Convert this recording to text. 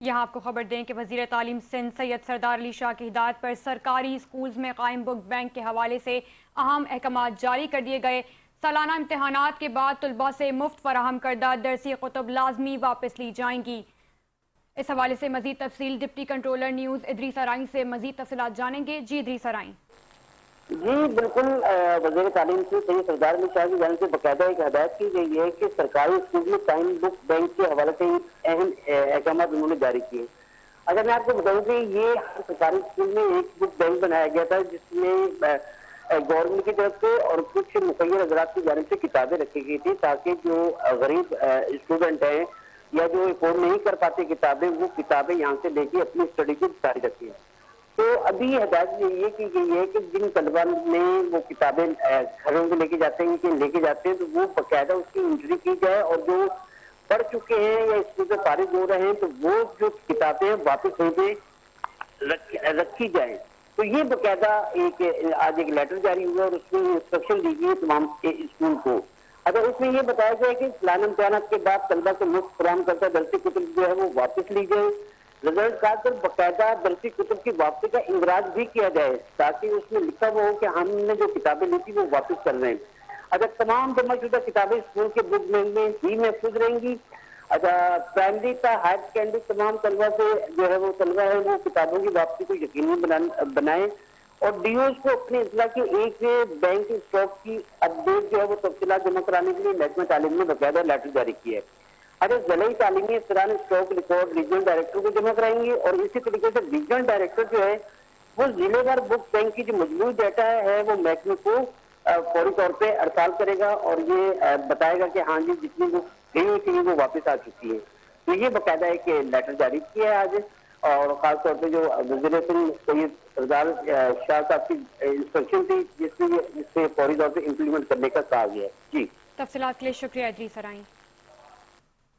یہاں آپ کو خبر دیں کہ وزیر تعلیم سندھ سید سردار علی شاہ کی ہدایت پر سرکاری اسکولز میں قائم بک بینک کے حوالے سے اہم احکامات جاری کر دیے گئے۔ سالانہ امتحانات کے بعد طلباء سے مفت فراہم کردہ درسی کتب لازمی واپس لی جائیں گی۔ اس حوالے سے مزید تفصیل deputy controller news Idrees Arain سے مزید تفصیلات جانیں گے۔ جی ادریس ارائیں۔ جی بالکل، وزیر تعلیم سے سید سردار علی شاہ کی جانب سے باقاعدہ ایک ہدایت کی گئی ہے کہ سرکاری اسکول میں قائم بک بینک کے حوالے سے اہم احکامات انہوں نے جاری کیے۔ اگر میں آپ کو بتاؤں کہ یہ سرکاری اسکول میں ایک بک بینک بنایا گیا تھا جس میں گورنمنٹ کی طرف سے اور کچھ مخیر حضرات کی جانب سے کتابیں رکھی گئی تھی تاکہ جو غریب اسٹوڈنٹ ہیں یا جو افورڈ نہیں کر پاتے کتابیں، وہ کتابیں یہاں سے لے کے اپنی اسٹڈی کو جاری رکھیں۔ تو ابھی ہدایت یہ کی گئی ہے کہ جن طلبا نے وہ کتابیں گھروں میں لے کے جاتے ہیں تو وہ باقاعدہ اس کی انٹری کی جائے، اور جو پڑھ چکے ہیں یا اسکول سے فارغ ہو رہے ہیں تو وہ جو کتابیں واپس ہو کے رکھی جائیں۔ تو یہ باقاعدہ آج ایک لیٹر جاری ہوا اور اس میں انسٹرکشن دی گئی تمام اسکول کو۔ اگر اس میں یہ بتایا جائے کہ سالانہ امتحانات کے بعد طلبا کو مفت فراہم کرتا درسی کتب جو ہے وہ واپس لی جائے، رزلٹ کارڈ پر باقاعدہ درسی کتب کی واپسی کا اندراج بھی کیا جائے تاکہ اس میں لکھا ہوا ہو کہ ہم نے جو کتابیں لی تھی وہ واپس کر رہے ہیں۔ اگر تمام جمع شدہ کتابیں اسکول کے بک بینک میں ہی محفوظ رہیں گی، اچھا پرائمری تا ہائر سیکنڈری تمام طلبا سے جو ہے وہ طلبا ہے وہ کتابوں کی واپسی کو یقینی بنائیں، اور ڈی اوز کو اپنے اضلاع کے ایک بینک اسٹاک کی اپڈیٹ جو ہے وہ تفصیلات جمع کرانے کے لیے محکمہ تعلیم نے باقاعدہ لیٹر جاری کیا ہے۔ اگر ضلعی تعلیمی افسران اسٹاک ریکارڈ ریجنل ڈائریکٹر کو جمع کرائیں گے، اور اسی طریقے سے ریجنل ڈائریکٹر جو ہے وہ ضلع وار بک بینک کی جو مجموعی ڈیٹا ہے وہ محکمے کو فوری طور پہ ارسال کرے گا اور یہ بتائے گا کہ ہاں جی جتنی بک گئی ہوئی تھی وہ واپس آ چکی ہے۔ تو یہ باقاعدہ ایک لیٹر جاری کیا ہے آج، اور خاص طور پہ جو وزیر سید سردار شاہ صاحب کی انسٹرکشن تھی جس سے فوری طور پہ امپلیمنٹ کرنے کا کہا گیا ہے۔ جی تفصیلات کے لیے شکریہ ادریس ارائیں۔